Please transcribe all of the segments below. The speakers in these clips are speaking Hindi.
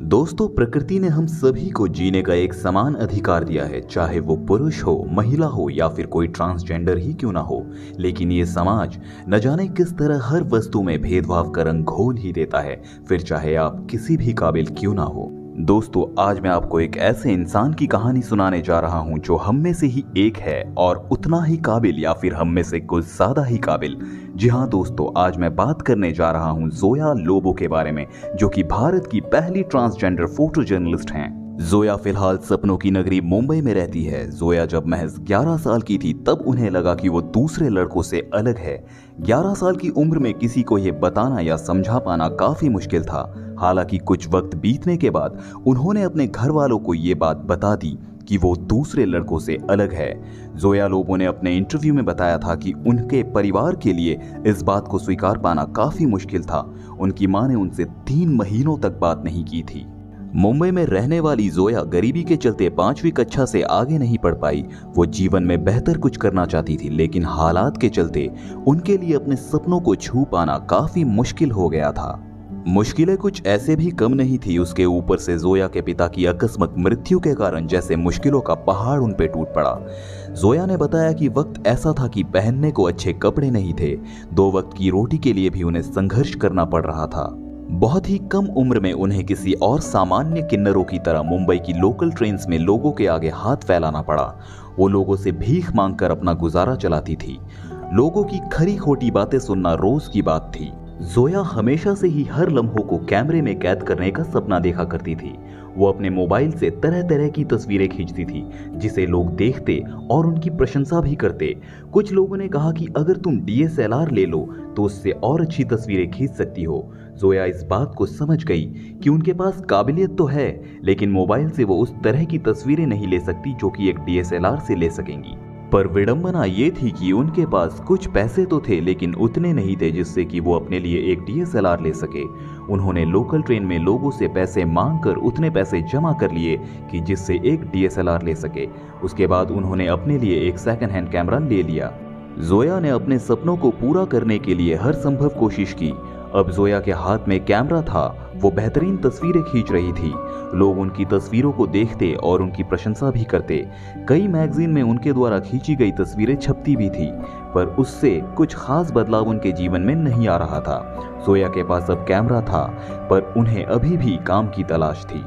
दोस्तों, प्रकृति ने हम सभी को जीने का एक समान अधिकार दिया है, चाहे वो पुरुष हो, महिला हो या फिर कोई ट्रांसजेंडर ही क्यों ना हो। लेकिन ये समाज न जाने किस तरह हर वस्तु में भेदभाव का रंग घोल ही देता है, फिर चाहे आप किसी भी काबिल क्यों ना हो। दोस्तों, आज मैं आपको एक ऐसे इंसान की कहानी सुनाने जा रहा हूं जो हम में से ही एक है और उतना ही काबिल या फिर हम में से कुछ ज्यादा ही काबिल। जी हाँ दोस्तों, आज मैं बात करने जा रहा हूं जोया लोबो के बारे में, जो कि भारत की पहली ट्रांसजेंडर फोटो जर्नलिस्ट हैं। जोया फिलहाल सपनों की नगरी मुंबई में रहती है। जोया जब महज 11 साल की थी तब उन्हें लगा कि वो दूसरे लड़कों से अलग है। 11 साल की उम्र में किसी को ये बताना या समझा पाना काफी मुश्किल था। हालांकि कुछ वक्त बीतने के बाद उन्होंने अपने घर वालों को ये बात बता दी कि वो दूसरे लड़कों से अलग है। जोया लोबो ने अपने इंटरव्यू में बताया था कि उनके परिवार के लिए इस बात को स्वीकार पाना काफी मुश्किल था। उनकी मां ने उनसे 3 महीनों तक बात नहीं की थी। मुंबई में रहने वाली जोया गरीबी के चलते 5वीं कक्षा से आगे नहीं पढ़ पाई। वो जीवन में बेहतर कुछ करना चाहती थी, लेकिन हालात के चलते उनके लिए अपने सपनों को छू पाना काफी मुश्किल हो गया था। मुश्किलें कुछ ऐसे भी कम नहीं थी, उसके ऊपर से जोया के पिता की आकस्मिक मृत्यु के कारण जैसे मुश्किलों का पहाड़ उन पे टूट पड़ा। जोया ने बताया कि वक्त ऐसा था कि पहनने को अच्छे कपड़े नहीं थे, 2 वक्त की रोटी के लिए भी उन्हें संघर्ष करना पड़ रहा था। बहुत ही कम उम्र में उन्हें किसी और सामान्य किन्नरों की तरह मुंबई की लोकल ट्रेन्स में लोगों के आगे हाथ फैलाना पड़ा। वो लोगों से भीख मांगकर अपना गुजारा चलाती थी। लोगों की खरी खोटी बातें सुनना रोज की बात थी। जोया हमेशा से ही हर लम्हों को कैमरे में कैद करने का सपना देखा करती थी। वो अपने मोबाइल से तरह तरह की तस्वीरें खींचती थी, जिसे लोग देखते और उनकी प्रशंसा भी करते। कुछ लोगों ने कहा कि अगर तुम DSLR ले लो तो उससे और अच्छी तस्वीरें खींच सकती हो। जोया इस बात को समझ गई कि उनके पास काबिलियत तो है, लेकिन मोबाइल से वो उस तरह की तस्वीरें नहीं ले सकती जो कि एक DSLR से ले सकेंगी। पर विडंबना ये थी कि उनके पास कुछ पैसे तो थे, लेकिन उतने नहीं थे जिससे कि वो अपने लिए एक DSLR ले सके। उन्होंने लोकल ट्रेन में लोगों से पैसे मांगकर उतने पैसे जमा कर लिए कि जिससे एक DSLR ले सके। उसके बाद उन्होंने अपने लिए एक सेकंड हैंड कैमरा ले लिया। जोया ने अपने सपनों को पूरा करने के लिए हर संभव कोशिश की। अब जोया के हाथ में कैमरा था, वो बेहतरीन तस्वीरें खींच रही थी। लोग उनकी तस्वीरों को देखते और उनकी प्रशंसा भी करते। कई मैगजीन में उनके द्वारा खींची गई तस्वीरें छपती भी थी, पर उससे कुछ खास बदलाव उनके जीवन में नहीं आ रहा था। जोया के पास अब कैमरा था, पर उन्हें अभी भी काम की तलाश थी।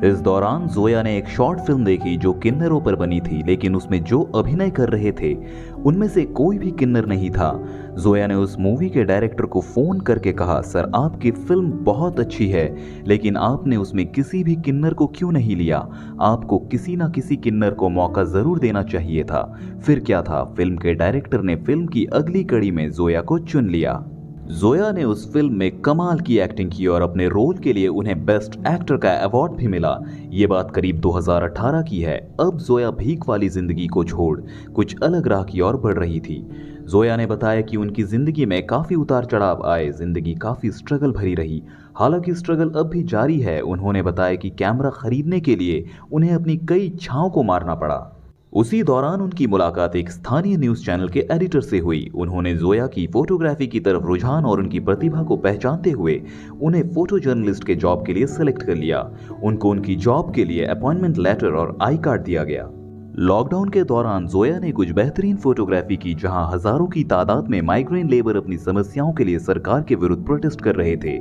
इस दौरान जोया ने एक शॉर्ट फिल्म देखी जो किन्नरों पर बनी थी, लेकिन उसमें जो अभिनय कर रहे थे उनमें से कोई भी किन्नर नहीं था। जोया ने उस मूवी के डायरेक्टर को फोन करके कहा, सर आपकी फिल्म बहुत अच्छी है, लेकिन आपने उसमें किसी भी किन्नर को क्यों नहीं लिया? आपको किसी ना किसी किन्नर को मौका जरूर देना चाहिए था। फिर क्या था, फिल्म के डायरेक्टर ने फिल्म की अगली कड़ी में जोया को चुन लिया। जोया ने उस फिल्म में कमाल की एक्टिंग की और अपने रोल के लिए उन्हें बेस्ट एक्टर का अवार्ड भी मिला। ये बात करीब 2018 की है। अब जोया भीख वाली जिंदगी को छोड़ कुछ अलग राह की ओर बढ़ रही थी। जोया ने बताया कि उनकी जिंदगी में काफी उतार चढ़ाव आए, जिंदगी काफी स्ट्रगल भरी रही। हालांकि स्ट्रगल अब भी जारी है। उन्होंने बताया कि कैमरा खरीदने के लिए उन्हें अपनी कई इच्छाओं को मारना पड़ा। उसी दौरान उनकी मुलाकात एक स्थानीय न्यूज चैनल के एडिटर से हुई। उन्होंने जोया की फोटोग्राफी की तरफ रुझान और उनकी प्रतिभा को पहचानते हुए उन्हें फोटो जर्नलिस्ट के जॉब के लिए सिलेक्ट कर लिया। उनको उनकी जॉब के लिए अपॉइंटमेंट लेटर और आई कार्ड दिया गया। लॉकडाउन के दौरान जोया ने कुछ बेहतरीन फोटोग्राफी की, जहां हजारों की तादाद में माइग्रेन लेबर अपनी समस्याओं के लिए सरकार के विरुद्ध प्रोटेस्ट कर रहे थे।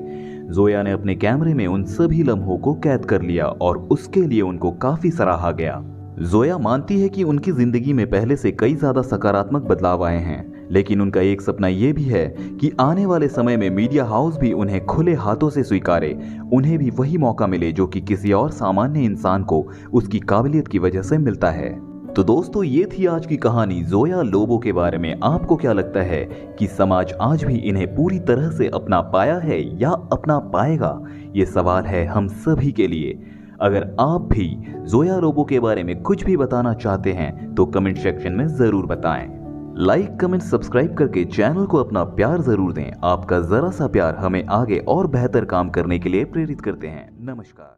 जोया ने अपने कैमरे में उन सभी लम्हों को कैद कर लिया और उसके लिए उनको काफी सराहा गया। जोया मानती है कि उनकी जिंदगी में पहले से कई ज्यादा सकारात्मक बदलाव आए हैं, लेकिन उनका एक सपना यह भी है कि आने वाले समय में मीडिया हाउस भी उन्हें खुले हाथों से स्वीकारे, उन्हें भी वही मौका मिले जो कि किसी और सामान्य इंसान को उसकी काबिलियत की वजह से मिलता है। तो दोस्तों, ये थी आज की कहानी जोया लोबो के बारे में। आपको क्या लगता है कि समाज आज भी इन्हें पूरी तरह से अपना पाया है या अपना पाएगा? ये सवाल है हम सभी के लिए। अगर आप भी जोया लोबो के बारे में कुछ भी बताना चाहते हैं तो कमेंट सेक्शन में जरूर बताएं। लाइक, कमेंट, सब्सक्राइब करके चैनल को अपना प्यार जरूर दें। आपका जरा सा प्यार हमें आगे और बेहतर काम करने के लिए प्रेरित करते हैं। नमस्कार।